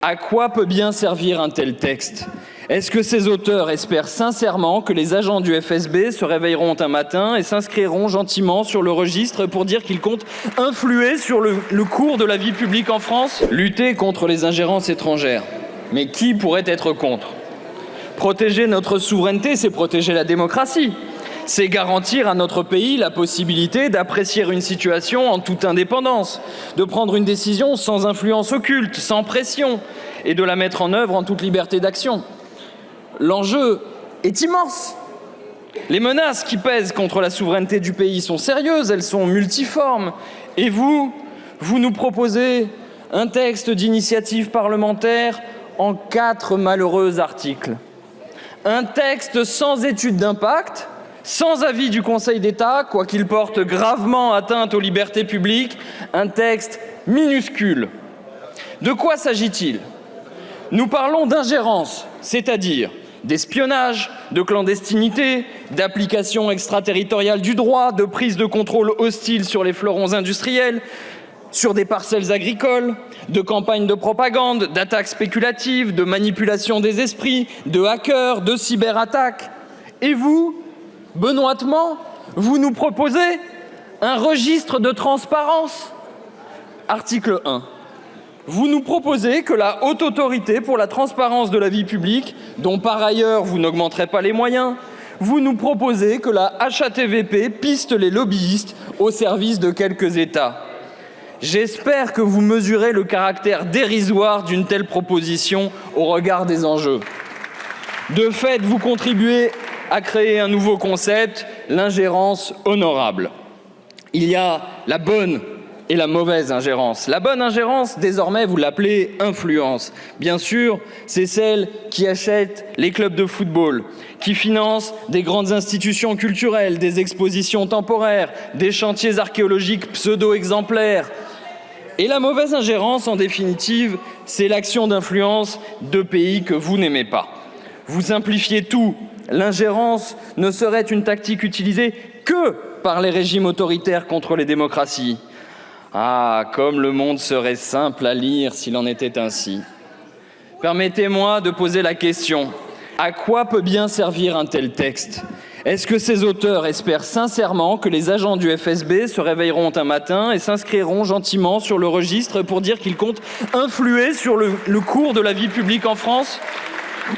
À quoi peut bien servir un tel texte ? Est-ce que ses auteurs espèrent sincèrement que les agents du FSB se réveilleront un matin et s'inscriront gentiment sur le registre pour dire qu'ils comptent influer sur le cours de la vie publique en France ? Lutter contre les ingérences étrangères. Mais qui pourrait être contre ? Protéger notre souveraineté, c'est protéger la démocratie. C'est garantir à notre pays la possibilité d'apprécier une situation en toute indépendance, de prendre une décision sans influence occulte, sans pression, et de la mettre en œuvre en toute liberté d'action. L'enjeu est immense. Les menaces qui pèsent contre la souveraineté du pays sont sérieuses, elles sont multiformes. Et vous nous proposez un texte d'initiative parlementaire en 4 malheureux articles. Un texte sans étude d'impact, sans avis du Conseil d'État, quoiqu'il porte gravement atteinte aux libertés publiques, un texte minuscule. De quoi s'agit-il ? Nous parlons d'ingérence, c'est-à-dire d'espionnage, de clandestinité, d'application extraterritoriale du droit, de prise de contrôle hostile sur les fleurons industriels, sur des parcelles agricoles, de campagnes de propagande, d'attaques spéculatives, de manipulation des esprits, de hackers, de cyberattaques. Et vous, benoîtement, vous nous proposez un registre de transparence. Article 1. Vous nous proposez que la Haute Autorité pour la transparence de la vie publique, dont par ailleurs vous n'augmenterez pas les moyens, vous nous proposez que la HATVP piste les lobbyistes au service de quelques États. J'espère que vous mesurez le caractère dérisoire d'une telle proposition au regard des enjeux. De fait, vous contribuez à créer un nouveau concept, l'ingérence honorable. Il y a la bonne et la mauvaise ingérence. La bonne ingérence, désormais, vous l'appelez influence. Bien sûr, c'est celle qui achète les clubs de football, qui finance des grandes institutions culturelles, des expositions temporaires, des chantiers archéologiques pseudo-exemplaires. Et la mauvaise ingérence, en définitive, c'est l'action d'influence de pays que vous n'aimez pas. Vous simplifiez tout. L'ingérence ne serait une tactique utilisée que par les régimes autoritaires contre les démocraties. Ah, comme le monde serait simple à lire s'il en était ainsi. Permettez-moi de poser la question. À quoi peut bien servir un tel texte ? Est-ce que ses auteurs espèrent sincèrement que les agents du FSB se réveilleront un matin et s'inscriront gentiment sur le registre pour dire qu'ils comptent influer sur le cours de la vie publique en France ?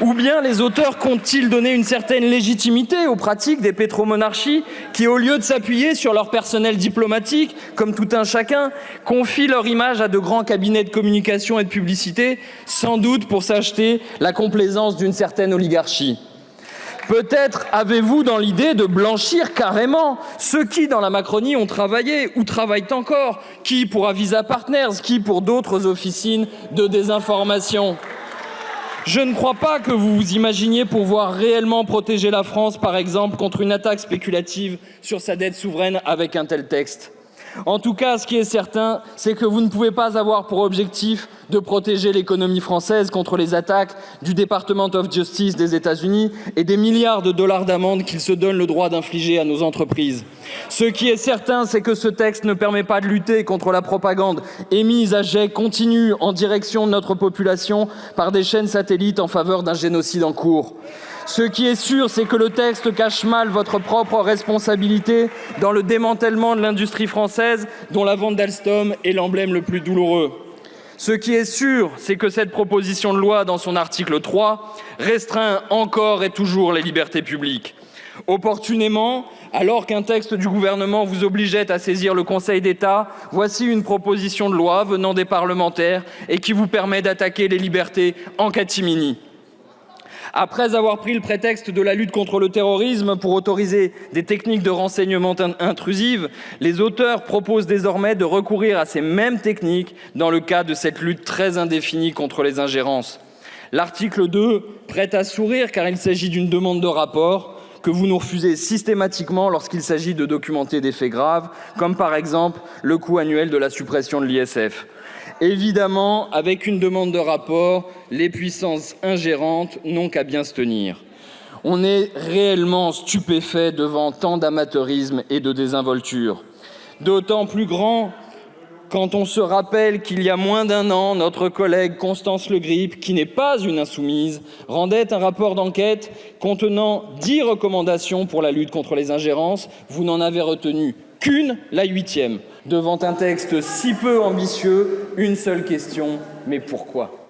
Ou bien les auteurs comptent-ils donner une certaine légitimité aux pratiques des pétromonarchies qui, au lieu de s'appuyer sur leur personnel diplomatique, comme tout un chacun, confient leur image à de grands cabinets de communication et de publicité, sans doute pour s'acheter la complaisance d'une certaine oligarchie ? Peut-être avez-vous dans l'idée de blanchir carrément ceux qui, dans la Macronie, ont travaillé ou travaillent encore, qui pour Avisa Partners, qui pour d'autres officines de désinformation. Je ne crois pas que vous vous imaginiez pouvoir réellement protéger la France, par exemple, contre une attaque spéculative sur sa dette souveraine avec un tel texte. En tout cas, ce qui est certain, c'est que vous ne pouvez pas avoir pour objectif de protéger l'économie française contre les attaques du Department of Justice des États-Unis et des milliards de dollars d'amende qu'ils se donnent le droit d'infliger à nos entreprises. Ce qui est certain, c'est que ce texte ne permet pas de lutter contre la propagande émise à jet continu en direction de notre population par des chaînes satellites en faveur d'un génocide en cours. Ce qui est sûr, c'est que le texte cache mal votre propre responsabilité dans le démantèlement de l'industrie française, dont la vente d'Alstom est l'emblème le plus douloureux. Ce qui est sûr, c'est que cette proposition de loi, dans son article 3, restreint encore et toujours les libertés publiques. Opportunément, alors qu'un texte du gouvernement vous obligeait à saisir le Conseil d'État, voici une proposition de loi venant des parlementaires et qui vous permet d'attaquer les libertés en catimini. Après avoir pris le prétexte de la lutte contre le terrorisme pour autoriser des techniques de renseignement intrusives, les auteurs proposent désormais de recourir à ces mêmes techniques dans le cadre de cette lutte très indéfinie contre les ingérences. L'article 2 prête à sourire car il s'agit d'une demande de rapport que vous nous refusez systématiquement lorsqu'il s'agit de documenter des faits graves, comme par exemple le coût annuel de la suppression de l'ISF. Évidemment, avec une demande de rapport, les puissances ingérantes n'ont qu'à bien se tenir. On est réellement stupéfait devant tant d'amateurisme et de désinvolture. D'autant plus grand Quand on se rappelle qu'il y a moins d'un an, notre collègue Constance Le Grip, qui n'est pas une insoumise, rendait un rapport d'enquête contenant 10 recommandations pour la lutte contre les ingérences, vous n'en avez retenu qu'une, la 8e. Devant un texte si peu ambitieux, une seule question, mais pourquoi ?